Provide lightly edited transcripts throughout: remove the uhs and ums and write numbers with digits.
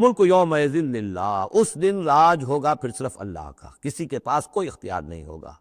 ملک یومئذ للہ، اس دن راج ہوگا پھر صرف اللہ کا، کسی کے پاس کوئی اختیار نہیں ہوگا۔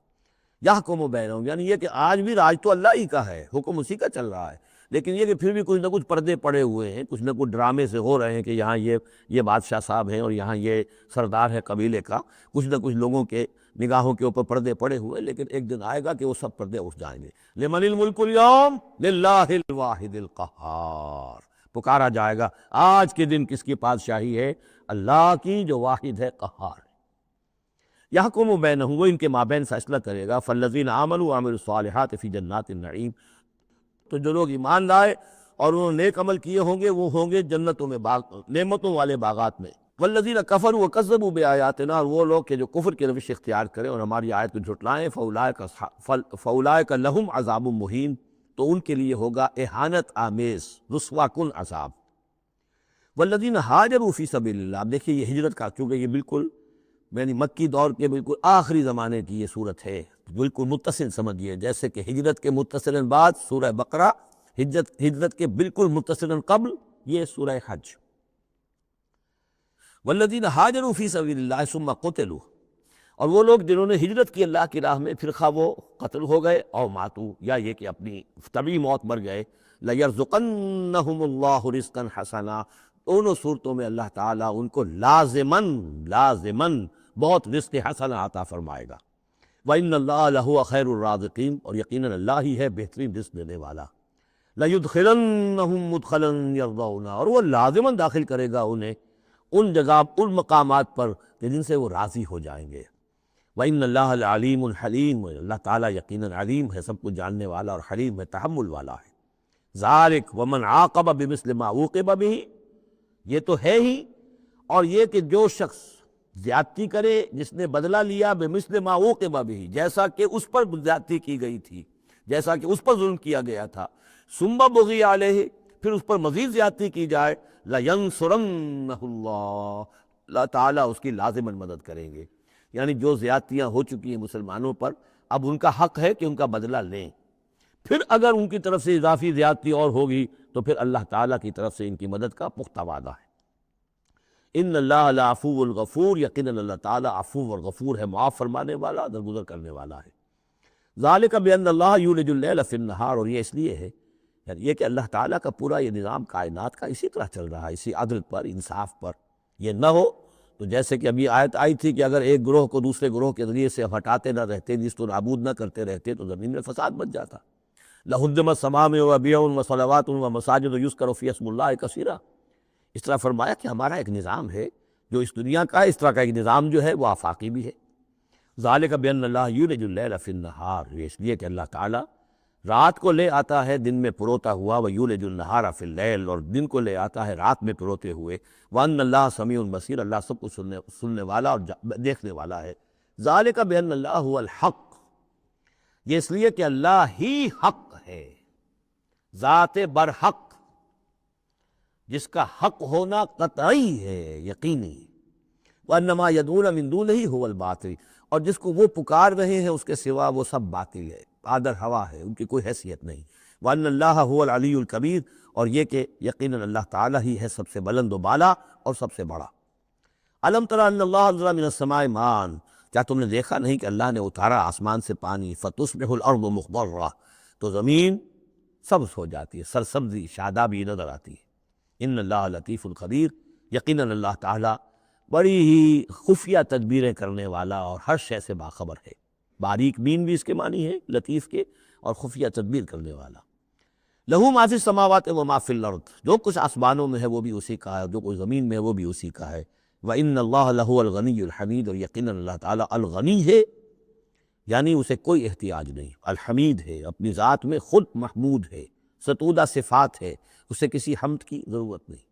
یحکم بینہم، یعنی یہ کہ آج بھی راج تو اللہ ہی کا ہے، حکم اسی کا چل رہا ہے، لیکن یہ کہ پھر بھی کچھ نہ کچھ پردے پڑے ہوئے ہیں، کچھ نہ کچھ ڈرامے سے ہو رہے ہیں کہ یہاں یہ بادشاہ صاحب ہیں اور یہاں یہ سردار ہے قبیلے کا، کچھ نہ کچھ لوگوں کے نگاہوں کے اوپر پردے پڑے ہوئے، لیکن ایک دن آئے گا کہ وہ سب پردے اٹھ جائیں گے۔ لمن الملک اليوم للہ الواحد القہار، پکارا جائے گا آج کے دن کس کی بادشاہی ہے؟ اللہ کی، جو واحد ہے، قہار ہے۔ یحکم بینہم، وہ ان کے مابین فیصلہ کرے گا۔ فالذین آمنوا وعملوا الصالحات فی جنات النعیم، تو جو لوگ ایمان لائے اور انہوں نے نیک عمل کیے ہوں گے وہ ہوں گے جنتوں میں، نعمتوں والے باغات میں۔ والذین کفروا وکذبوا بآیاتنا، اور وہ لوگ کہ جو کفر کی روش اختیار کریں اور ہماری آیت کو جھٹلائیں، فاولئک لہم عذاب مہین، تو ان کے لیے ہوگا اہانت آمیز، رسوا کن عذاب۔ والذین ہاجروا فی سبیل اللہ، اب دیکھیے یہ ہجرت کا، چونکہ یہ بالکل یعنی مکی دور کے بالکل آخری زمانے کی یہ صورت ہے، بالکل متصل سمجھیے، جیسے کہ ہجرت کے متصل بعد سورہ بقرہ، ہجرت کے بالکل متصل قبل یہ سورہ حج۔ والذین ہاجروا فی سبیل اللہ ثم قتلوا، اور وہ لوگ جنہوں نے ہجرت کی اللہ کی راہ میں، پھر خواہ وہ قتل ہو گئے او ماتو، یا یہ کہ اپنی طبعی موت مر گئے، لَيَرْزُقَنَّهُمُ اللَّهُ رِزْقًا حَسَنًا، دونوں صورتوں میں اللہ تعالیٰ ان کو لازماً بہت رزق حسن عطا فرمائے گا۔ وَإِنَّ اللَّهَ لَهُوَ خَيْرُ الرَّازِقِينَ، اور یقیناً اللہ ہی ہے بہترین رزق دینے والا۔ لَيُدْخِلَنَّهُم مُدْخَلًا يَرْضَوْنَ، اور وہ لازماً داخل کرے گا انہیں ان جگہ، ان مقامات پر کہ جن سے وہ راضی ہو جائیں گے۔ وَإِنَّ اللَّهَ لَعَلِيمٌ حَلِيمٌ، اللہ تعالیٰ یقیناً علیم ہے، سب کچھ جاننے والا، اور حلیم ہے، تحمل والا ہے۔ ذَلِكَ وَمَنْ عَاقَبَ بِمِثْلِ مَا عُوقِبَ بِهِ، یہ تو ہے ہی، اور یہ کہ جو شخص زیادتی کرے، جس نے بدلہ لیا بمثل ما عوقب بہ، جیسا کہ اس پر زیادتی کی گئی تھی، جیسا کہ اس پر ظلم کیا گیا تھا، ثم بغی علیہ، پھر اس پر مزید زیادتی کی جائے، لینصرنہ اللہ، اللہ تعالیٰ اس کی لازماً مدد کریں گے۔ یعنی جو زیادتیاں ہو چکی ہیں مسلمانوں پر، اب ان کا حق ہے کہ ان کا بدلہ لیں، پھر اگر ان کی طرف سے اضافی زیادتی اور ہوگی تو پھر اللہ تعالیٰ کی طرف سے ان کی مدد کا پختہ وعدہ ہے۔ ان اللہ لعفو الغفور، یقیناً اللہ تعالیٰ عفو اور غفور ہے، معاف فرمانے والا، درگزر کرنے والا ہے۔ ذالک بان اللہ یولج اللیل فی النہار، اور یہ اس لیے ہے، یعنی یہ کہ اللہ تعالیٰ کا پورا یہ نظام کائنات کا اسی طرح چل رہا ہے، اسی عدل پر، انصاف پر۔ یہ نہ ہو تو جیسے کہ ابھی آیت آئی تھی کہ اگر ایک گروہ کو دوسرے گروہ کے ذریعے سے ہٹاتے نہ رہتے، نیست و نابود نہ کرتے رہتے، تو زمین میں فساد بچ جاتا۔ لہدمت الصوامع وبیع وصلوات ومساجد یذکر فیہا اسم اللہ کثیرا، اس طرح فرمایا کہ ہمارا ایک نظام ہے جو اس دنیا کا ہے، اس طرح کا ایک نظام جو ہے وہ آفاقی بھی ہے۔ ذالک بان اللہ یولج اللیل فی النہار، یہ اس لیے کہ اللہ تعالیٰ رات کو لے آتا ہے دن میں پروتا ہوا، ویولج النہار فی اللیل، اور دن کو لے آتا ہے رات میں پروتے ہوئے، وان اللہ سمیع بصیر، اللہ سب کو سننے والا اور دیکھنے والا ہے۔ ذالک بان اللہ هو الحق، یہ اس لیے کہ اللہ ہی حق ہے، ذات برحق، جس کا حق ہونا قطعی ہے، یقینی۔ وَأَنَّمَا يَدْعُونَ مِن دُونِهِ هُوَ الْبَاطِلُ، اور جس کو وہ پکار رہے ہیں اس کے سوا وہ سب باطل ہے، آدر ہوا ہے، ان کی کوئی حیثیت نہیں۔ وَأَنَّ اللَّهَ هُوَ الْعَلِيُّ الْكَبِيرُ، اور یہ کہ یقیناً اللہ تعالیٰ ہی ہے سب سے بلند و بالا اور سب سے بڑا۔ أَلَمْ تَرَ أَنَّ اللَّهَ أَنزَلَ مِنَ السَّمَاءِ مَاءً، کیا تم نے دیکھا نہیں کہ اللہ نے اتارا آسمان سے پانی، فَتُصْبِحُ الْأَرْضُ مُخْضَرَّةً، تو زمین سبز ہو جاتی ہے، سرسبزی، شادابی نظر آتی ہے۔ ان اللہ لطیف الخبیر، یقیناً اللہ تعالیٰ بڑی ہی خفیہ تدبیریں کرنے والا اور ہر شے سے باخبر ہے۔ باریک بین بھی اس کے معنی ہے لطیف کے، اور خفیہ تدبیر کرنے والا۔ لہو ما فی السماوات و ما فی الارض، جو کچھ آسمانوں میں ہے وہ بھی اسی کا ہے، جو کچھ زمین میں ہے وہ بھی اسی کا ہے۔ وَإِنَّ اللَّهَ لَهُوَ الْغَنِيُّ الْحَمِيدُ، اور یقیناً اللہ تعالیٰ الغنی ہے، یعنی اسے کوئی احتیاج نہیں، الحمید ہے، اپنی ذات میں خود محمود ہے، ستودہ صفات ہے، اسے کسی حمد کی ضرورت نہیں۔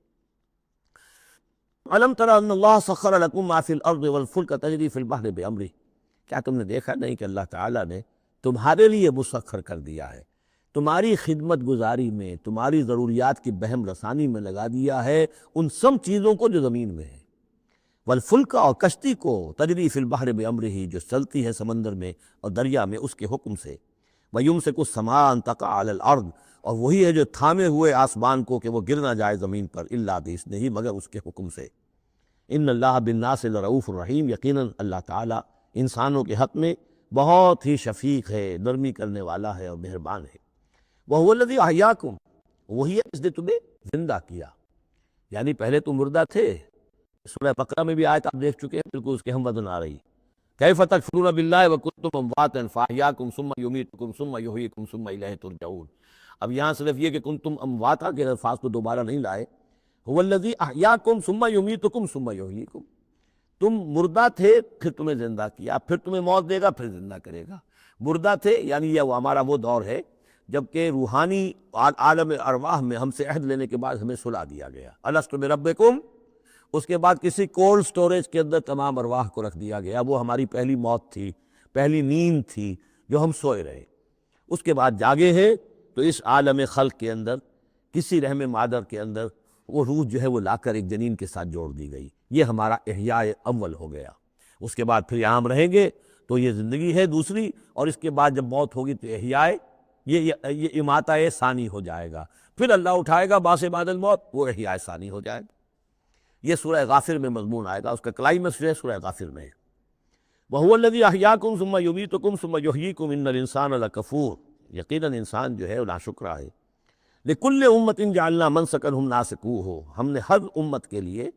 أَلَمْ تَرَ أَنَّ اللَّهَ سَخَّرَ لَكُم مَّا فِي الْأَرْضِ وَالْفُلْكَ تَجْرِي فِي الْبَحْرِ بِأَمْرِهِ، کیا تم نے دیکھا نہیں کہ اللہ تعالیٰ نے تمہارے لیے مسخر کر دیا ہے، تمہاری خدمت گزاری میں، تمہاری ضروریات کی بہم رسانی میں لگا دیا ہے ان سب چیزوں کو جو زمین میں ہے، والفلک، اور کشتی کو، تجری فی البحر بامرہ، جو چلتی ہے سمندر میں اور دریا میں اس کے حکم سے، ویمسک السماء ان تقع علی الارض، اور وہی ہے جو تھامے ہوئے آسمان کو کہ وہ گر نہ جائے زمین پر، الا باذنہ، مگر اس کے حکم سے۔ ان اللہ بالناس لرؤوف الرحیم، یقیناً اللہ تعالیٰ انسانوں کے حق میں بہت ہی شفیق ہے، نرمی کرنے والا ہے اور مہربان ہے۔ وَهُوَ الَّذِي أَحْيَاكُمْ، وہی ہے جس نے تمہیں زندہ کیا، یعنی پہلے تم مردہ تھے۔ سورہ بقرہ میں بھی آیت آپ دیکھ چکے ہیں، بالکل اس کے ہم وزن آ رہی، کیف تکفرون باللہ وکنتم امواتا فاحیاکم ثم یمیتکم ثم یحییکم ثم الیہ ترجعون۔ اب یہاں صرف یہ کہ کنتم امواتا کے الفاظ کو دوبارہ نہیں لائے، هو الذی احیاکم ثم یمیتکم ثم یحییکم، تم مردہ تھے پھر تمہیں زندہ کیا، پھر تمہیں موت دے گا پھر زندہ کرے گا۔ مردہ تھے یعنی یہ ہمارا وہ دور ہے جبکہ روحانی عالم ارواح میں ہم سے عہد لینے کے بعد ہمیں سلا دیا گیا، الست بربکم، اس کے بعد کسی کولڈ سٹوریج کے اندر تمام ارواح کو رکھ دیا گیا۔ وہ ہماری پہلی موت تھی، پہلی نیند تھی جو ہم سوئے رہے۔ اس کے بعد جاگے ہیں تو اس عالم خلق کے اندر کسی رحم مادر کے اندر وہ روح جو ہے وہ لا کر ایک جنین کے ساتھ جوڑ دی گئی، یہ ہمارا احیاء اول ہو گیا۔ اس کے بعد پھر یہاں ہم رہیں گے تو یہ زندگی ہے دوسری، اور اس کے بعد جب موت ہوگی تو احیاء یہ اماتہ ثانی ہو جائے گا، پھر اللہ اٹھائے گا بعد بعد الموت، وہ احیاء ثانی ہو جائے گا۔ یہ سورہ غافر میں مضمون آئے گا، اس کا کلائمیکس جو ہے سورہ غافر میں ہے۔ وَهُوَ الَّذِي أَحْيَاكُمْ ثُمَّ يُمِيتُكُمْ ثُمَّ يُحْيِيكُمْ إِنَّ الْإِنسَانَ لَكَفُورٌ، یقیناً انسان جو ہے وہ ناشکرا ہے۔ لِكُلِّ أُمَّةٍ جَعَلْنَا مَنْسَكًا هُمْ نَاسِكُوهُ، ہم نے ہر امت کے لیے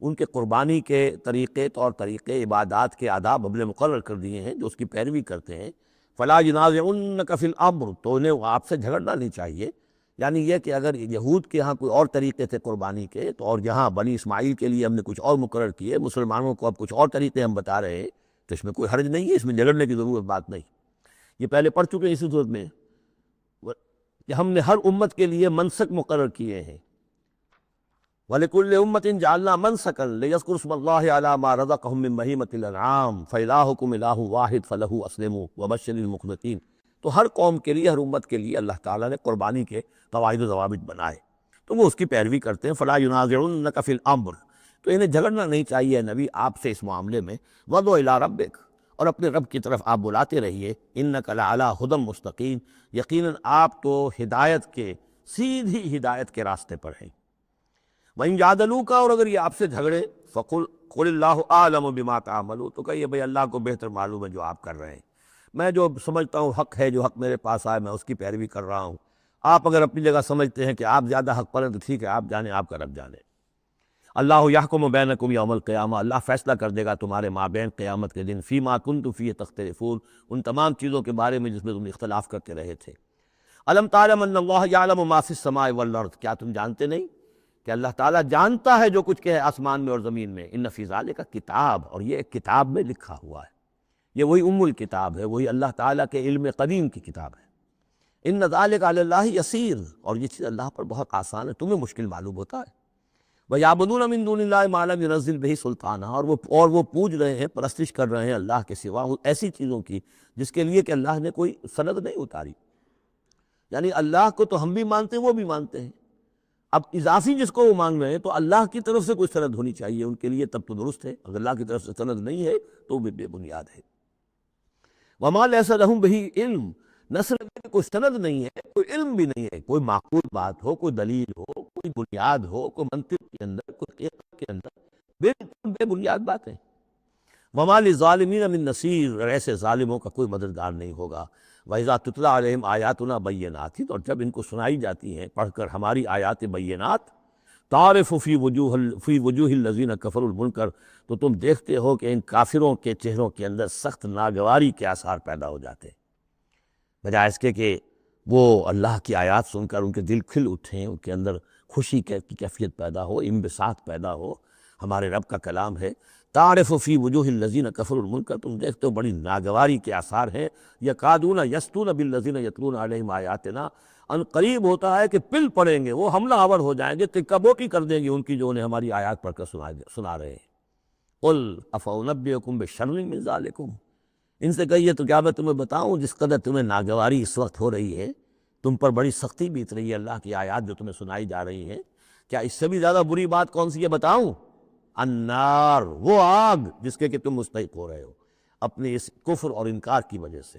ان کے قربانی کے طریقے، طور طریقے، عبادات کے آداب ہم نے مقرر کر دیے ہیں جو اس کی پیروی کرتے ہیں۔ فَلَا يُنَازِعُنَّكَ فِي الْأَمْرِ، تو انہیں آپ سے جھگڑنا نہیں چاہیے، یعنی یہ کہ اگر یہود کے ہاں کوئی اور طریقے تھے قربانی کے تو اور یہاں بنی اسماعیل کے لیے ہم نے کچھ اور مقرر کیے، مسلمانوں کو اب کچھ اور طریقے ہم بتا رہے ہیں، تو اس میں کوئی حرج نہیں ہے، اس میں جھگڑنے کی ضرورت بات نہیں۔ یہ پہلے پڑھ چکے ہیں اسی صورت میں کہ ہم نے ہر امت کے لیے منسک مقرر کیے ہیں۔ وَلِكُلِّ أُمَّةٍ جَعَلْنَا مَنْسَكًا لِيَذْكُرُوا اسْمَ اللَّهِ عَلَىٰ مَا رَزَقَهُم مِّن بَهِيمَةِ الْأَنْعَامِ فَإِلَٰهُكُمْ إِلَٰهٌ وَاحِدٌ فَلَهُ أَسْلِمُوا وَبَشِّرِ الْمُخْبِتِينَ۔ تو ہر قوم کے لیے، ہر امت کے لیے اللہ تعالیٰ نے قربانی کے قواعد و ضوابط بنائے، تو وہ اس کی پیروی کرتے ہیں۔ فَلَا يُنَازِعُنَّكَ فِي الْأَمْرِ، تو انہیں جھگڑنا نہیں چاہیے نبی آپ سے اس معاملے میں۔ وَادْعُ إِلَىٰ رَبِّكَ، اور اپنے رب کی طرف آپ بلاتے رہیے۔ إِنَّكَ لَعَلَىٰ هُدًى مُسْتَقِيمٍ، یقیناً آپ تو ہدایت کے، سیدھی ہدایت کے راستے پر ہیں۔ وَإِن جَادَلُوكَ، اور اگر یہ آپ سے جھگڑے، قُلِ اللَّهُ أَعْلَمُ بِمَا تَعْمَلُونَ، تو کہیے بھئی اللہ کو بہتر معلوم ہے جو آپ کر رہے ہیں، میں جو سمجھتا ہوں حق ہے، جو حق میرے پاس آئے میں اس کی پیروی کر رہا ہوں۔ آپ اگر اپنی جگہ سمجھتے ہیں کہ آپ زیادہ حق پر ہیں تو ٹھیک ہے، آپ جانیں، آپ کا رب جانے۔ اللہ یحکم بینکم یوم القیامہ، اللہ فیصلہ کر دے گا تمہارے مابین قیامت کے دن، فیما کنتم فیہ تختلفون، ان تمام چیزوں کے بارے میں جس میں تم اختلاف کرتے رہے تھے۔ الم تعلم ان اللہ یعلم ما فی السماء والارض، کیا تم جانتے نہیں کہ اللہ تعالیٰ جانتا ہے جو کچھ کہ ہے آسمان میں اور زمین میں۔ ان فی ذالک کتاب، اور یہ ایک کتاب میں لکھا ہوا ہے، یہ وہی الکتاب ہے، وہی اللہ تعالیٰ کے علم قدیم کی کتاب ہے۔ ان ذالک علی اللہ یسیر، اور یہ چیز اللہ پر بہت آسان ہے، تمہیں مشکل معلوم ہوتا ہے۔ وَيَعْبُدُونَ مِن دُونِ اللَّهِ مَا لَمْ يُنَزِّلْ بِهِ سُلْطَانًا، اور وہ پوج رہے ہیں، پرستش کر رہے ہیں اللہ کے سوا ایسی چیزوں کی جس کے لیے کہ اللہ نے کوئی سند نہیں اتاری۔ یعنی اللہ کو تو ہم بھی مانتے ہیں، وہ بھی مانتے ہیں، اب اضافی جس کو وہ مانگ رہے ہیں تو اللہ کی طرف سے کوئی سند ہونی چاہیے ان کے لیے، تب تو درست ہے۔ اگر اللہ کی طرف سے سند نہیں ہے تو وہ بے بنیاد ہے۔ وَمَا لَيْسَ لَهُم بِهِ علم، نہ صرف کوئی سند نہیں ہے، کوئی علم بھی نہیں ہے، کوئی معقول بات ہو، کوئی دلیل ہو، کوئی بنیاد ہو، کوئی منطق کے اندر، کوئی حقیقت کے اندر، بالکل بے بنیاد باتیں۔ وَمَا لِلظَّالِمِينَ مِن نَصِيرٍ، اور ایسے ظالموں کا کوئی مددگار نہیں ہوگا۔ وَإِذَا تُتْلَىٰ عَلَيْهِمْ آيَاتُنَا بَيِّنَاتٍ، اور جب ان کو سنائی جاتی ہیں پڑھ کر ہماری آیات بینات، تَعْرِفُ فِي وُجُوهِ الَّذِينَ كَفَرُوا الْمُنكَرَ، تو تم دیکھتے ہو کہ ان کافروں کے چہروں کے اندر سخت ناگواری کے آثار پیدا ہو جاتے ہیں، بجائے اس کے کہ وہ اللہ کی آیات سن کر ان کے دل کھل اٹھیں، ان کے اندر خوشی کی کیفیت پیدا ہو، انبساط پیدا ہو۔ ہمارے رب کا کلام ہے، تعرف فی وجوہ الذین کفروا المنکر، تم دیکھتے ہو بڑی ناگواری کے آثار ہیں۔ یکادون یسطون بالذین یتلون علیہم آیاتنا، ان قریب ہوتا ہے کہ پل پڑیں گے، وہ حملہ آور ہو جائیں گے، تکہ بوکی کر دیں گے ان کی جو انہیں ہماری آیات پڑھ کر سنا رہے ہیں۔ قل افانبئکم بشر من ذالکم، ان سے کہیے تو کیا میں تمہیں بتاؤں جس قدر تمہیں ناگواری اس وقت ہو رہی ہے، تم پر بڑی سختی بیت رہی ہے اللہ کی آیات جو تمہیں سنائی جا رہی ہیں، کیا اس سے بھی زیادہ بری بات کون سی ہے بتاؤں؟ النار، وہ آگ جس کے کہ تم مستحق ہو رہے ہو اپنے اس کفر اور انکار کی وجہ سے۔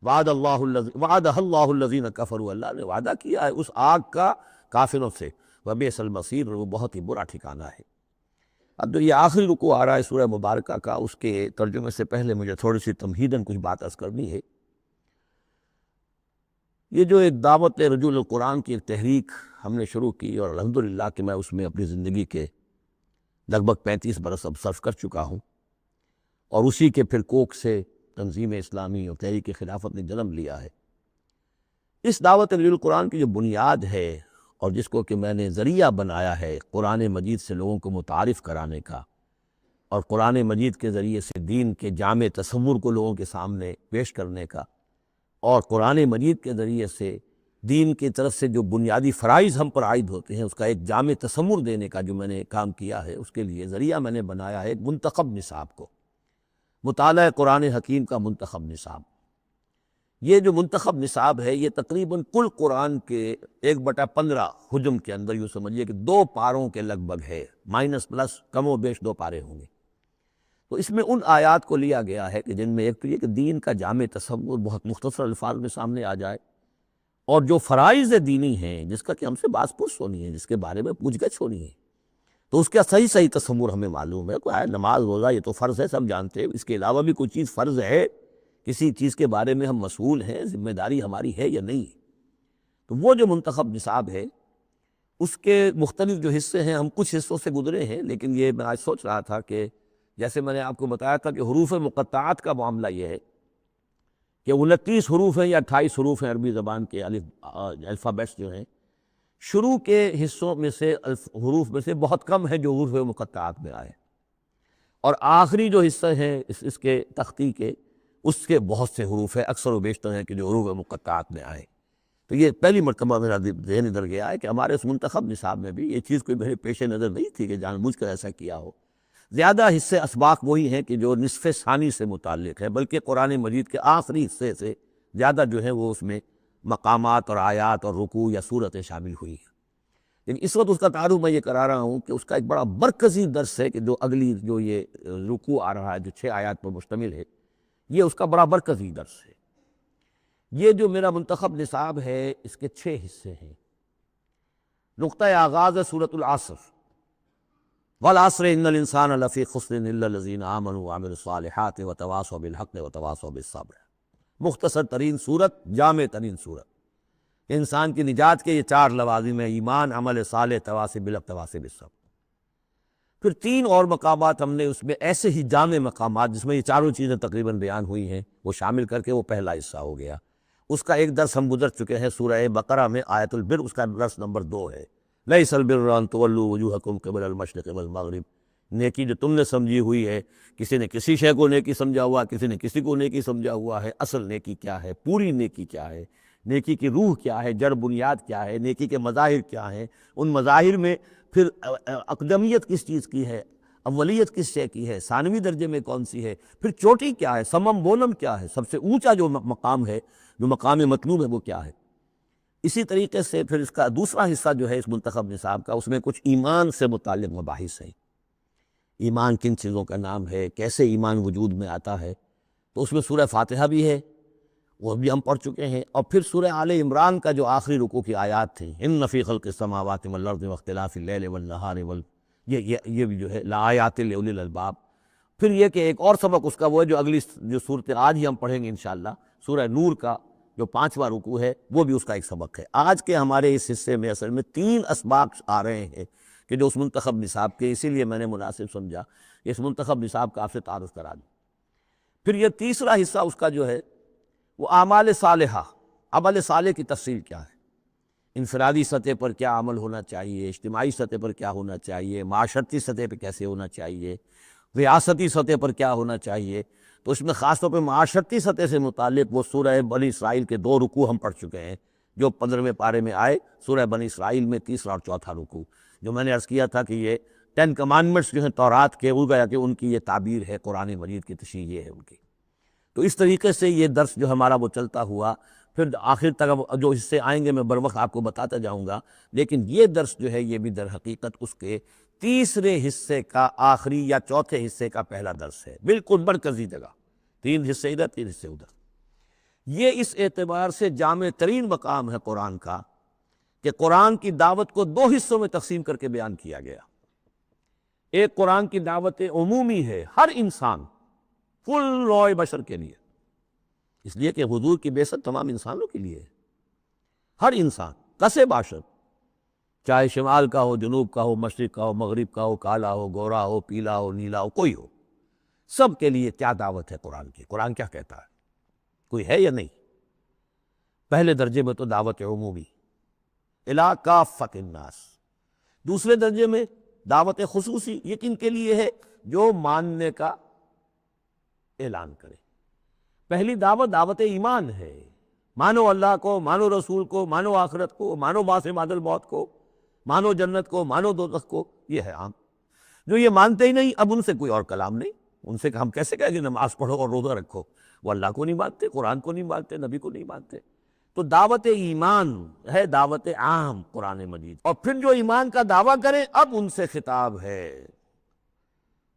وعدہ اللہ الذین کفروا، اللہ نے وعدہ کیا ہے اس آگ کا کافروں سے، وبئس المصیر، وہ بہت ہی برا ٹھکانہ ہے۔ اب جو یہ آخری رکوع آ رہا ہے سورہ مبارکہ کا، اس کے ترجمے سے پہلے مجھے تھوڑی سی تمہیداً کچھ بات عرض کرنی ہے۔ یہ جو ایک دعوت رجوع القرآن کی ایک تحریک ہم نے شروع کی، اور الحمدللہ کہ میں اس میں اپنی زندگی کے لگ بھگ 35 برس اب صرف کر چکا ہوں، اور اسی کے پھر کوکھ سے تنظیم اسلامی اور تحریک خلافت نے جنم لیا ہے۔ اس دعوت رجوع القرآن کی جو بنیاد ہے، اور جس کو کہ میں نے ذریعہ بنایا ہے قرآن مجید سے لوگوں کو متعارف کرانے کا، اور قرآن مجید کے ذریعے سے دین کے جامع تصور کو لوگوں کے سامنے پیش کرنے کا، اور قرآن مجید کے ذریعے سے دین کی طرف سے جو بنیادی فرائض ہم پر عائد ہوتے ہیں اس کا ایک جامع تصور دینے کا جو میں نے کام کیا ہے، اس کے لیے ذریعہ میں نے بنایا ہے ایک منتخب نصاب کو، مطالعہ قرآن حکیم کا منتخب نصاب۔ یہ جو منتخب نصاب ہے یہ تقریباً کل قرآن کے 1/15 حجم کے اندر یوں سمجھیے کہ 2 پاروں کے لگ بھگ ہے، مائنس پلس کم و بیش 2 پارے ہوں گے۔ تو اس میں ان آیات کو لیا گیا ہے کہ جن میں ایک تو یہ کہ دین کا جامع تصور بہت مختصر الفاظ میں سامنے آ جائے، اور جو فرائض دینی ہیں جس کا کہ ہم سے باز پرس ہونی ہے، جس کے بارے میں پوچھ گچھ ہونی ہے، تو اس کا صحیح تصور ہمیں معلوم ہے۔ کوئی نماز روزہ یہ تو فرض ہے، سب جانتے ہیں، اس کے علاوہ بھی کوئی چیز فرض ہے، کسی چیز کے بارے میں ہم مسئول ہیں، ذمہ داری ہماری ہے یا نہیں۔ تو وہ جو منتخب نصاب ہے اس کے مختلف جو حصے ہیں، ہم کچھ حصوں سے گزرے ہیں، لیکن یہ میں آج سوچ رہا تھا کہ جیسے میں نے آپ کو بتایا تھا کہ حروف مقطعات کا معاملہ یہ ہے کہ 29 حروف ہیں یا 28 حروف ہیں عربی زبان کے الفابیٹس جو ہیں، شروع کے حصوں میں سے حروف میں سے بہت کم ہیں جو حروف مقطعات میں آئے، اور آخری جو حصہ ہیں اس کے تختی کے، اس کے بہت سے حروف ہیں، اکثر و بیشتر ہیں کہ جو حروف مقطعات میں آئے۔ تو یہ پہلی مرتبہ میرا ذہن ادھر گیا ہے کہ ہمارے اس منتخب نصاب میں بھی یہ چیز کوئی میرے پیش نظر نہیں تھی کہ جان بوجھ کر ایسا کیا ہو۔ زیادہ حصے اسباق وہی ہیں کہ جو نصف ثانی سے متعلق ہے، بلکہ قرآن مجید کے آخری حصے سے زیادہ جو ہے وہ اس میں مقامات اور آیات اور رکوع یا صورتیں شامل ہوئی ہیں۔ لیکن اس وقت اس کا تعارف میں یہ کرا رہا ہوں کہ اس کا ایک بڑا مرکزی درس ہے کہ جو اگلی جو یہ رکوع آ رہا ہے جو 6 آیات پر مشتمل ہے، یہ اس کا بڑا مرکزی درس ہے۔ یہ جو میرا منتخب نصاب ہے اس کے 6 حصے ہیں۔ نقطہ آغاز ہے سورۃ العصر، والعصر ان الانسان لفی خسر الا الذین آمنوا وعملوا الصالحات وتواصوا بالحق وتواصوا بالصبر۔ مختصر ترین صورت، جامع ترین صورت، انسان کی نجات کے یہ 4 لوازم ہیں: ایمان، عمل صالح، تواصی بالحق، تواصی بالصبر۔ پھر 3 اور مقامات ہم نے اس میں ایسے ہی جامع مقامات جس میں یہ چاروں چیزیں تقریباً بیان ہوئی ہیں وہ شامل کر کے وہ پہلا حصہ ہو گیا۔ اس کا ایک درس ہم گزر چکے ہیں سورہ بقرہ میں، آیت البر، اس کا درس نمبر 2 ہے۔ لیس البر ان تولوا وجوہکم قبل المشرق والمغرب۔ نیکی جو تم نے سمجھی ہوئی ہے، کسی نے کسی شے کو نیکی سمجھا ہوا، کسی نے کسی کو نیکی سمجھا ہوا ہے، اصل نیکی کیا ہے، پوری نیکی کیا ہے، نیکی کی روح کیا ہے، جڑ بنیاد کیا ہے، نیکی کے مظاہر کیا ہیں، ان مظاہر میں پھر اقدمیت کس چیز کی ہے، اولیت کس شے کی ہے، ثانوی درجے میں کون سی ہے، پھر چوٹی کیا ہے، سمم بونم کیا ہے، سب سے اونچا جو مقام ہے، جو مقام مطلوب ہے وہ کیا ہے۔ اسی طریقے سے پھر اس کا دوسرا حصہ جو ہے اس منتخب نصاب کا، اس میں کچھ ایمان سے متعلق مباحث ہیں۔ ایمان کن چیزوں کا نام ہے، کیسے ایمان وجود میں آتا ہے، تو اس میں سورہ فاتحہ بھی ہے، وہ بھی ہم پڑھ چکے ہیں، اور پھر سورہ آل عمران کا جو آخری رکوع کی آیات تھیں، ان فی خلق السماوات والارض واختلاف اللیل والنہار یہ بھی جو ہے لآیات لأولی الالباب۔ پھر یہ کہ ایک اور سبق اس کا وہ ہے جو اگلی جو صورت آج ہی ہم پڑھیں گے انشاءاللہ، سورہ نور کا جو 5واں رکوع ہے وہ بھی اس کا ایک سبق ہے۔ آج کے ہمارے اس حصے میں اصل میں 3 اسباق آ رہے ہیں کہ جو اس منتخب نصاب کے، اسی لیے میں نے مناسب سمجھا کہ اس منتخب نصاب کا آپ سے تعارف کرا دوں۔ پھر یہ تیسرا حصہ اس کا جو ہے وہ اعمال صالحہ، عمل صالح کی تفصیل کیا ہے، انفرادی سطح پر کیا عمل ہونا چاہیے، اجتماعی سطح پر کیا ہونا چاہیے، معاشرتی سطح پہ کیسے ہونا چاہیے، ریاستی سطح پر کیا ہونا چاہیے۔ تو اس میں خاص طور پہ معاشرتی سطح سے متعلق وہ سورہ بنی اسرائیل کے 2 رکوع ہم پڑھ چکے ہیں جو 15ویں پارے میں آئے، سورہ بنی اسرائیل میں تیسرا اور چوتھا رکوع، جو میں نے عرض کیا تھا کہ یہ 10 کمانڈمنٹس جو ہیں تورات کے، وہ گیا کہ ان کی یہ تعبیر ہے، قرآن مجید کی تشریح یہ ہے ان کی۔ تو اس طریقے سے یہ درس جو ہمارا وہ چلتا ہوا، پھر آخر تک جو حصے آئیں گے میں بر وقت آپ کو بتاتا جاؤں گا، لیکن یہ درس جو ہے یہ بھی در حقیقت اس کے تیسرے حصے کا آخری یا چوتھے حصے کا پہلا درس ہے، بالکل مرکزی جگہ، 3 حصے ادھر 3 حصے ادھر۔ یہ اس اعتبار سے جامع ترین مقام ہے قرآن کا کہ قرآن کی دعوت کو 2 حصوں میں تقسیم کر کے بیان کیا گیا۔ ایک قرآن کی دعوت عمومی ہے ہر انسان، کل نوع بشر کے لیے، اس لیے کہ حضور کی بعثت تمام انسانوں کے لیے ہے، ہر انسان کسے باشد، چاہے شمال کا ہو، جنوب کا ہو، مشرق کا ہو، مغرب کا ہو، کالا ہو، گورا ہو، پیلا ہو، نیلا ہو، کوئی ہو، سب کے لیے کیا دعوت ہے قرآن کی؟ قرآن کیا کہتا ہے؟ کوئی ہے یا نہیں؟ پہلے درجے میں تو دعوت عمومی الی کافۃ الناس، دوسرے درجے میں دعوت خصوصی، یہ کن کے لیے ہے؟ جو ماننے کا اعلان کرے۔ پہلی دعوت دعوت ایمان ہے، مانو اللہ کو، مانو رسول کو، مانو آخرت کو، مانو بعث بعد الموت کو، مانو جنت کو، مانو دوزخ کو، یہ ہے عام۔ جو یہ مانتے ہی نہیں، اب ان سے کوئی اور کلام نہیں، ان سے ہم کیسے کہیں کہ نماز پڑھو اور روزہ رکھو؟ وہ اللہ کو نہیں مانتے، قرآن کو نہیں مانتے، نبی کو نہیں مانتے۔ تو دعوت ایمان ہے دعوت عام قرآن مجید، اور پھر جو ایمان کا دعویٰ کریں اب ان سے خطاب ہے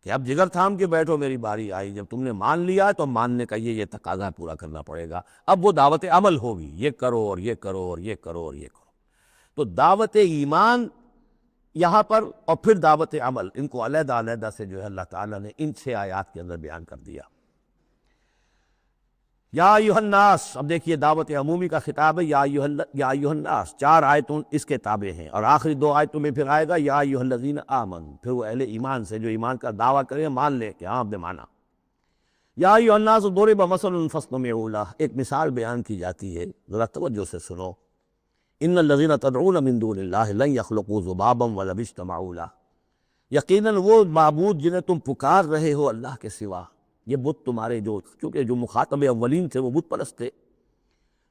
کہ اب جگر تھام کے بیٹھو، میری باری آئی، جب تم نے مان لیا تو ماننے کا یہ تقاضا پورا کرنا پڑے گا۔ اب وہ دعوت عمل ہوگی، یہ کرو اور یہ کرو اور یہ کرو اور یہ کرو۔ تو دعوت ایمان یہاں پر، اور پھر دعوت عمل، ان کو علیحدہ علیحدہ سے جو ہے اللہ تعالیٰ نے ان 6 آیات کے اندر بیان کر دیا۔ یا ایھا الناس، اب دیکھیے دعوت عمومی کا خطاب ہے، یا ایھا الناس، 4 آیتوں اس کے تابع ہیں، اور آخری 2 آیتوں میں پھر آئے گا یا ایھا الذین آمنوا، پھر وہ اہل ایمان سے جو ایمان کا دعویٰ کریں مان لیں کہ ہاں ہم نے مانا۔ یا ایھا الناس ضرب مثل فاستمعوا لہ، ایک مثال بیان کی جاتی ہے، ذرا توجہ سے سنو۔ ان الذین تدعون من دون اللہ لن یخلقوا ذبابا ولو اجتمعوا لہ، یقیناً وہ معبود جنہیں تم پکار رہے ہو اللہ کے سوا، یہ بت تمہارے جو، کیونکہ جو مخاطب اولین تھے وہ بت پرست تھے،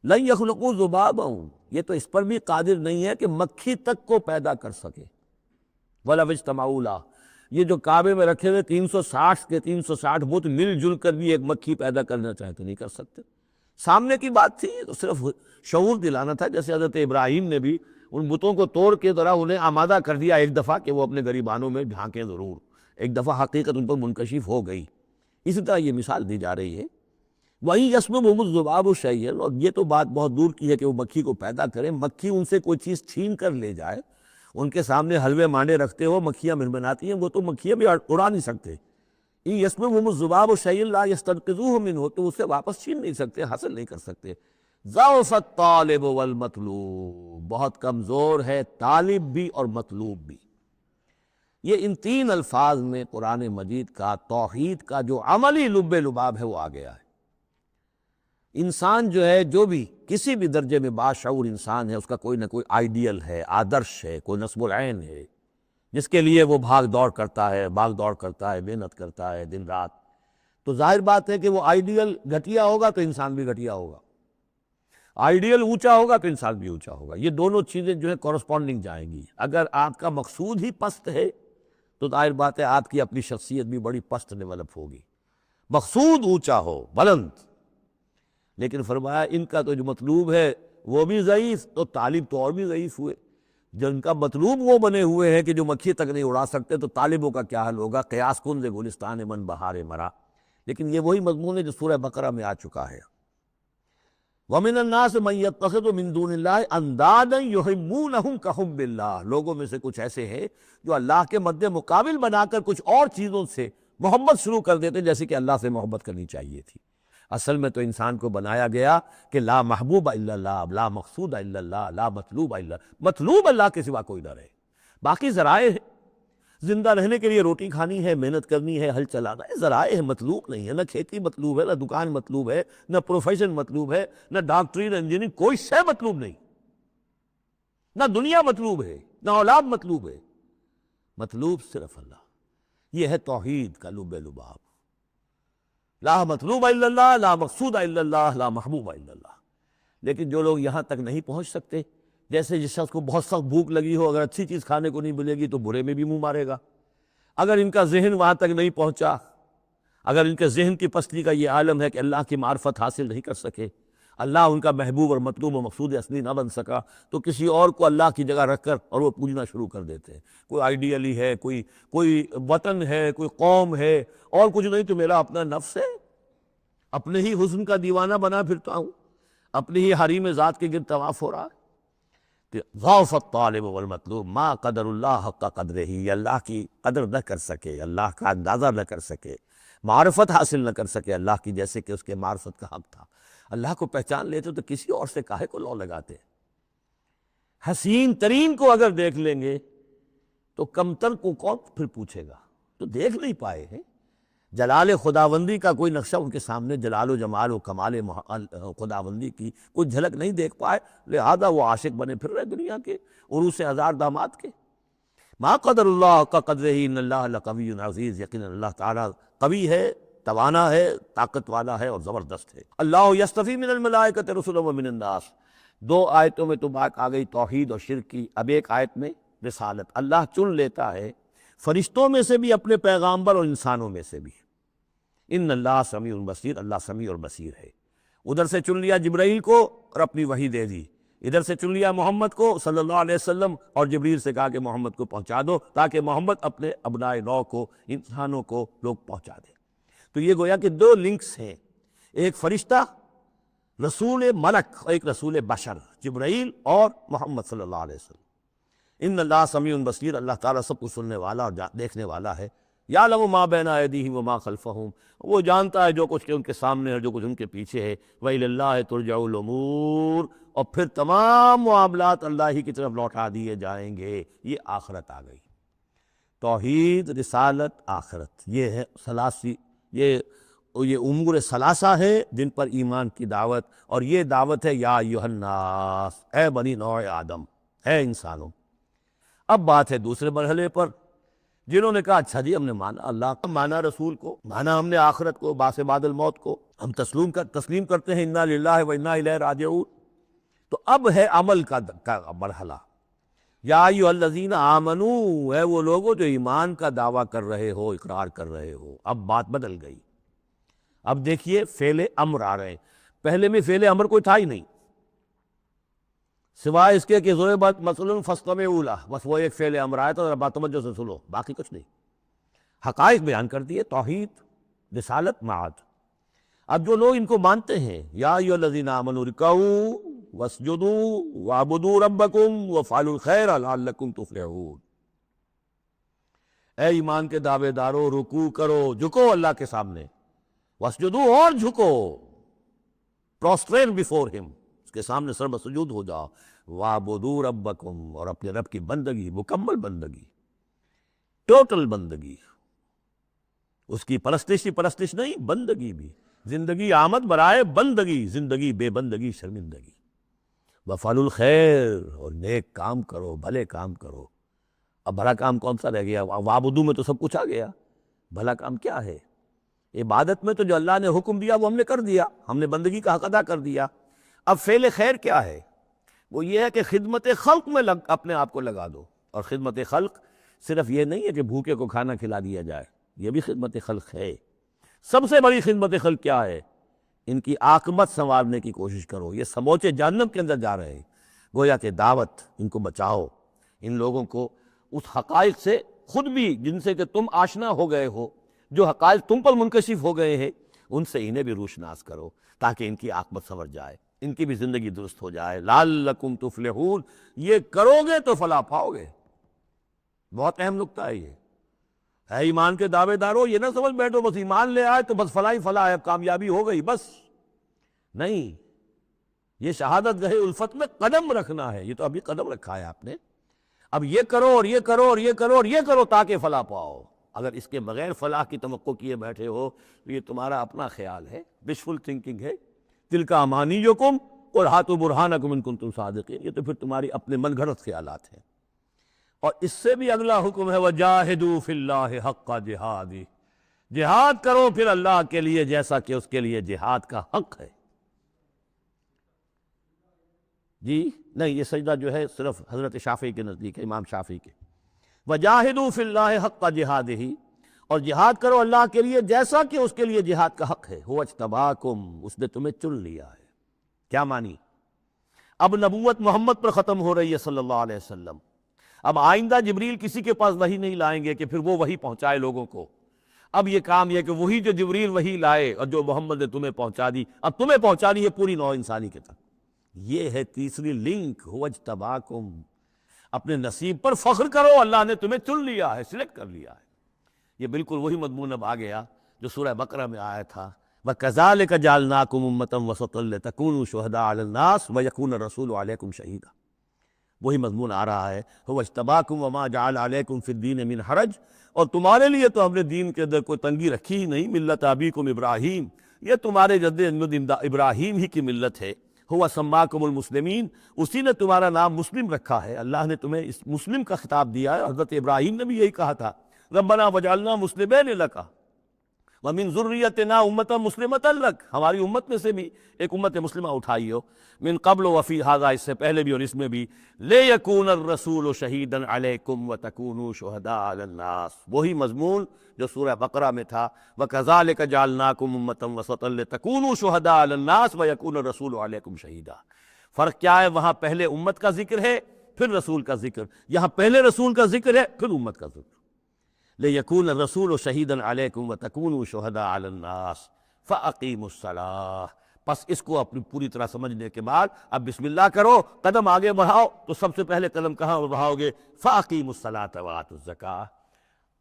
لن یخلقوا ذبابا، یہ تو اس پر بھی قادر نہیں ہے کہ مکھی تک کو پیدا کر سکے، ولو اجتمعوا لہ، یہ جو کعبے میں رکھے ہوئے 360 کے 360 بت مل جل کر بھی ایک مکھی پیدا کرنا چاہے تو نہیں کر سکتے۔ سامنے کی بات تھی، تو صرف شعور دلانا تھا، جیسے حضرت ابراہیم نے بھی ان بتوں کو توڑ کے ذرا انہیں آمادہ کر دیا ایک دفعہ کہ وہ اپنے گریبانوں میں ڈھانکیں ضرور، ایک دفعہ حقیقت ان پر منکشف ہو گئی۔ اسی طرح یہ مثال دی جا رہی ہے، وہیں یسمعهم الذباب شیئا، اور یہ تو بات بہت دور کی ہے کہ وہ مکھی کو پیدا کریں، مکھی ان سے کوئی چیز چھین کر لے جائے، ان کے سامنے حلوے مانڈے رکھتے ہو، مکھیاں منمناتی ہیں، وہ تو مکھیاں بھی اڑا نہیں سکتے۔ ان یسمعهم الذباب شیئا لا یستنقذوہ منہ، تو اسے واپس چھین نہیں سکتے، حاصل نہیں کر سکتے۔ ضعف الطالب والمطلوب، بہت کمزور ہے طالب بھی اور مطلوب بھی۔ یہ ان 3 الفاظ میں قرآن مجید کا توحید کا جو عملی لب لباب ہے وہ آ گیا ہے۔ انسان جو ہے، جو بھی کسی بھی درجے میں باشعور انسان ہے، اس کا کوئی نہ کوئی آئیڈیل ہے، آدرش ہے، کوئی نصب العین ہے، جس کے لیے وہ بھاگ دوڑ کرتا ہے، محنت کرتا ہے دن رات۔ تو ظاہر بات ہے کہ وہ آئیڈیل گھٹیا ہوگا تو انسان بھی گھٹیا ہوگا، آئیڈیل اونچا ہوگا تو انسان بھی اونچا ہوگا، یہ دونوں چیزیں جو ہے کورسپونڈنگ جائیں گی۔ اگر آپ کا مقصود ہی پست ہے تو ظاہر بات ہے آپ کی اپنی شخصیت بھی بڑی پست ڈیولپ ہوگی۔ مقصود اونچا ہو، بلند، لیکن فرمایا ان کا تو جو مطلوب ہے وہ بھی ضعیف، تو طالب تو اور بھی ضعیف ہوئے۔ جن کا مطلوب وہ بنے ہوئے ہیں کہ جو مکھی تک نہیں اڑا سکتے، تو طالبوں کا کیا حال ہوگا؟ قیاس کن گلستان من بہار مرا۔ لیکن یہ وہی مضمون ہے جو سورہ بقرہ میں آ چکا ہے۔ وَمِنَ النَّاسِ مَن يَتَّخِذُ مِن دُونِ اللَّهِ أَندَادًا يُحِبُّونَهُمْ كَحُبِّ اللَّهِ، لوگوں میں سے کچھ ایسے ہیں جو اللہ کے مد مقابل بنا کر کچھ اور چیزوں سے محبت شروع کر دیتے جیسے کہ اللہ سے محبت کرنی چاہیے تھی۔ اصل میں تو انسان کو بنایا گیا کہ لا محبوب الا اللہ، لا مقصود الا اللہ، لا مطلوب الا اللہ، مطلوب اللہ کے سوا کوئی نہ رہے، باقی ذرائع ہیں۔ زندہ رہنے کے لیے روٹی کھانی ہے، محنت کرنی ہے، ہل چلانا ہے، ذرائع ہے، مطلوب نہیں ہے۔ نہ کھیتی مطلوب ہے، نہ دکان مطلوب ہے، نہ پروفیشن مطلوب ہے، نہ ڈاکٹری، نہ انجینئرنگ، کوئی شے مطلوب نہیں، نہ دنیا مطلوب ہے، نہ اولاد مطلوب ہے، مطلوب صرف اللہ۔ یہ ہے توحید کا لب لباب، لا مطلوب الا اللہ، لا مقصود الا اللہ، لا محبوب الا اللہ۔ لیکن جو لوگ یہاں تک نہیں پہنچ سکتے، جیسے جس شخص کو بہت سخت بھوک لگی ہو، اگر اچھی چیز کھانے کو نہیں ملے گی تو برے میں بھی منہ مارے گا۔ اگر ان کا ذہن وہاں تک نہیں پہنچا، اگر ان کے ذہن کی پستی کا یہ عالم ہے کہ اللہ کی معرفت حاصل نہیں کر سکے، اللہ ان کا محبوب اور مطلوب و مقصود اصلی نہ بن سکا، تو کسی اور کو اللہ کی جگہ رکھ کر اور وہ پوجنا شروع کر دیتے ہیں۔ کوئی آئیڈیلی ہے، کوئی وطن ہے، کوئی قوم ہے، اور کچھ نہیں تو میرا اپنا نفس ہے، اپنے ہی حسن کا دیوانہ بنا پھرتا ہوں، اپنی ہی حریم ذات کے گرد طواف ہو رہا ہے۔ کہ ضعف الطالب والمطلوب ما قدر اللہ حق قدرہ، یہ اللہ کی قدر نہ کر سکے، اللہ کا اندازہ نہ کر سکے، معرفت حاصل نہ کر سکے اللہ کی جیسے کہ اس کے معرفت کا حق تھا۔ اللہ کو پہچان لیتے تو کسی اور سے کاہے کو لو لگاتے؟ حسین ترین کو اگر دیکھ لیں گے تو کمتر کو کون پھر پوچھے گا؟ تو دیکھ نہیں پائے ہیں جلال خداوندی کا کوئی نقشہ ان کے سامنے، جلال و جمال و کمال خداوندی کی کوئی جھلک نہیں دیکھ پائے، لہذا وہ عاشق بنے پھر رہے دنیا کے عروس ہزار داماد کے۔ ما قدر اللہ کا قدرہ ان اللہ لقوی عزیز، یقینا اللہ تعالیٰ قوی ہے، توانا ہے، طاقت والا ہے اور زبردست ہے۔ اللہ یصطفی من الملائکۃ رسلا ومن الناس، دو آیتوں میں تو بات آ گئی توحید اور شرک کی، اب ایک آیت میں رسالت۔ اللہ چن لیتا ہے فرشتوں میں سے بھی اپنے پیغامبر اور انسانوں میں سے بھی۔ ان اللہ سمیع بصیر، اللہ سمیع اور بصیر ہے۔ ادھر سے چن لیا جبرائیل کو اور اپنی وحی دے دی، ادھر سے چن لیا محمد کو صلی اللہ علیہ وسلم اور جبریل سے کہا کہ محمد کو پہنچا دو تاکہ محمد اپنے ابنائے نو کو، انسانوں کو لوگ پہنچا دیں۔ تو یہ گویا کہ دو لنکس ہیں، ایک فرشتہ رسول ملک اور ایک رسول بشر، جبرائیل اور محمد صلی اللہ علیہ وسلم۔ ان اللہ سمیع بصیر، اللہ تعالیٰ سب کچھ سننے والا اور دیکھنے والا ہے۔ یعلم ما بین ایدیہم وما خلفہم، وہ جانتا ہے جو کچھ کہ ان کے سامنے ہے، جو کچھ ان کے پیچھے ہے۔ وإلی اللہ ترجع الامور، اور پھر تمام معاملات اللہ ہی کی طرف لوٹا دیے جائیں گے۔ یہ آخرت آ گئی، توحید، رسالت، آخرت، یہ ہے ثلاثی، یہ امور ثلاثہ ہے جن پر ایمان کی دعوت، اور یہ دعوت ہے یا ایھا الناس، اے بنی نوع آدم، اے انسانوں۔ اب بات ہے دوسرے مرحلے پر، جنہوں نے کہا اچھا جی ہم نے مانا اللہ کا، مانا رسول کو، مانا ہم نے آخرت کو، بعث بعد الموت کو، ہم تسلیم کرتے ہیں انا للہ و انا الیہ راجعون۔ تو اب ہے عمل کا مرحلہ۔ یا ایھا الذین آمنوا، اے وہ لوگوں جو ایمان کا دعویٰ کر رہے ہو، اقرار کر رہے ہو۔ اب بات بدل گئی، اب دیکھیے فعل امر آ رہے ہیں، پہلے میں فعل امر کوئی تھا ہی نہیں سوائے اس کے کہ ضربت مثلا فاستمعوا لہ، بس وہ ایک فعل امر آیا تو ذرا بات توجہ سے سنو، باقی کچھ نہیں۔ حقائق بیان کر دیے، توحید، رسالت، معاد۔ اب جو لوگ ان کو مانتے ہیں، یا ایھا الذین آمنوا ارکعوا واسجدوا واعبدوا ربکم وافعلوا الخیر لعلکم تفلحون، اے ایمان کے دعوے دارو رکوع کرو، جھکو اللہ کے سامنے، واسجدوا اور جھکو، پروسٹریٹ بیفور ہم، اس کے سامنے سر بسجود ہو جاؤ، وَاعْبُدُوا رَبَّكُمْ، اور اپنے رب کی بندگی، مکمل بندگی، ٹوٹل بندگی، اس کی پرستش نہیں، بندگی بھی، زندگی آمد برائے بندگی، زندگی بے بندگی شرمندگی۔ وَافْعَلُوا الْخَيْرَ، اور نیک کام کرو، بھلے کام کرو۔ اب بھلا کام کون سا رہ گیا؟ وَاعْبُدُوا میں تو سب کچھ آ گیا، بھلا کام کیا ہے؟ عبادت میں تو جو اللہ نے حکم دیا وہ ہم نے کر دیا، ہم نے بندگی کا حق ادا کر دیا۔ اب فعل خیر کیا ہے؟ وہ یہ ہے کہ خدمت خلق میں اپنے آپ کو لگا دو، اور خدمت خلق صرف یہ نہیں ہے کہ بھوکے کو کھانا کھلا دیا جائے، یہ بھی خدمت خلق ہے۔ سب سے بڑی خدمت خلق کیا ہے؟ ان کی عاقبت سنوارنے کی کوشش کرو، یہ سموچے جہنم کے اندر جا رہے ہیں، گویا کہ دعوت، ان کو بچاؤ، ان لوگوں کو اس حقائق سے خود بھی جن سے کہ تم آشنا ہو گئے ہو، جو حقائق تم پر منکشف ہو گئے ہیں، ان سے انہیں بھی روشناس کرو تاکہ ان کی عاقبت سنور جائے، ان کی بھی زندگی درست ہو جائے۔ لعلکم تفلحون، یہ کرو گے تو فلاح پاؤ گے۔ بہت اہم نکتہ ہے یہ۔ ہے ایمان کے دعوے دارو، یہ نہ سمجھ بیٹھو بس ایمان لے آئے تو بس فلاح ہی فلاح ہے، کامیابی ہو گئی بس، نہیں، یہ شہادت گاہ الفت میں قدم رکھنا ہے، یہ تو ابھی قدم رکھا ہے آپ نے، اب یہ کرو اور یہ کرو اور یہ کرو اور یہ کرو تاکہ فلاح پاؤ۔ اگر اس کے بغیر فلاح کی توقع کیے بیٹھے ہو تو یہ تمہارا اپنا خیال ہے، وشفل تھنکنگ ہے۔ تلک امانیکم قل ہاتوا برہانکم ان کنتم صادقین، یہ تو پھر تمہاری اپنے من گھڑت خیالات ہیں۔ اور اس سے بھی اگلا حکم ہے وجاہدوا فی اللہ حق جہادہ، جہاد کرو پھر اللہ کے لیے جیسا کہ اس کے لیے جہاد کا حق ہے۔ جی نہیں، یہ سجدہ جو ہے صرف حضرت شافعی کے نزدیک ہے، امام شافعی کے۔ وجاہدوا فی اللہ حق جہادہ، اور جہاد کرو اللہ کے لیے جیسا کہ اس کے لیے جہاد کا حق ہے۔ هو اجتباکم، اس نے تمہیں چن لیا ہے۔ کیا مانی؟ اب نبوت محمد پر ختم ہو رہی ہے صلی اللہ علیہ وسلم، اب آئندہ جبریل کسی کے پاس وحی نہیں لائیں گے کہ پھر وہ وحی پہنچائے لوگوں کو۔ اب یہ کام یہ کہ وہی جو جبریل وحی لائے اور جو محمد نے تمہیں پہنچا دی، اب تمہیں پہنچانی ہے پوری نوع انسانی کے تک۔ یہ ہے تیسری لنک، هو اجتباکم، اپنے نصیب پر فخر کرو، اللہ نے تمہیں چن لیا ہے، سلیکٹ کر لیا ہے۔ یہ بالکل وہی مضمون اب آ گیا جو سورہ بقرہ میں آیا تھا، وَكَذَلِكَ جَعَلْنَاكُمْ أُمَّةً وَسَطًا لِتَكُونُوا شُهَدَاءَ عَلَى النَّاسِ وَيَكُونَ الرَّسُولُ عَلَيْكُمْ شَهِيدًا۔ وہی مضمون آ رہا ہے، هُوَ اجْتَبَاكُمْ وَمَا جَعَلَ عَلَيْكُمْ فِي الدِّينِ مِنْ حَرَجٍ، اور تمہارے لیے تو ہم نے دین کے اندر کوئی تنگی رکھی ہی نہیں، ملت ابیکم ابراہیم، یہ تمہارے جد ابراہیم ہی کی ملت ہے۔ هُوَ سَمَّاكُمُ الْمُسْلِمِينَ، اسی نے تمہارا نام مسلم رکھا ہے، اللہ نے تمہیں اس مسلم کا خطاب دیا ہے۔ حضرت ابراہیم نے بھی یہی کہا تھا، ربنا وجعلنا مسلمین لک ومن ذریتنا امۃ مسلمۃ لک، ہماری امت میں سے بھی ایک امت مسلمہ اٹھائی ہو، من قبل وفی ھذا، اس سے پہلے بھی اور اس میں بھی، لیکون الرسول شہیدا علیکم وتکونوا شہداء علی الناس، وہی مضمون جو سورہ بقرہ میں تھا، وکذالک جعلناکم امۃ وسطا لتکونوا شہداء علی الناس ویکون الرسول علیکم شہیدا۔ فرق کیا ہے؟ وہاں پہلے امت کا ذکر ہے پھر رسول کا ذکر، یہاں پہلے رسول کا ذکر ہے پھر امت کا ذکر۔ لِيَكُونَ الرَّسُولُ شَهِيدًا عَلَيْكُمْ وَتَكُونُوا شُهَدَاءَ عَلَى النَّاسِ فَأَقِيمُوا الصَّلَاةَ۔ بس اس کو اپنی پوری طرح سمجھنے کے بعد اب بسم اللہ کرو، قدم آگے بڑھاؤ، تو سب سے پہلے قدم کہاں بڑھاؤ گے؟ فَأَقِيمُوا الصَّلَاةَ وَآتُوا الزَّكَاةَ،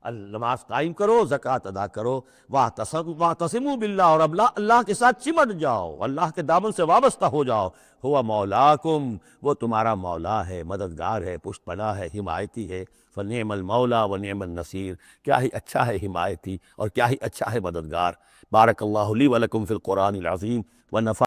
نماز قائم کرو، زکوٰۃ ادا کرو، وَاعْتَصِمُوا بِاللَّهِ، اور اب اللہ کے ساتھ چمٹ جاؤ، اللہ کے دامن سے وابستہ ہو جاؤ۔ ہوا مولاکم، وہ تمہارا مولا ہے، مددگار ہے، پشت پناہ ہے، حمایتی ہے۔ فنعم المولا ونعم النصیر، کیا ہی اچھا ہے حمایتی اور کیا ہی اچھا ہے مددگار۔ بارک اللہ لی ولکم فی القرآن العظیم ونفع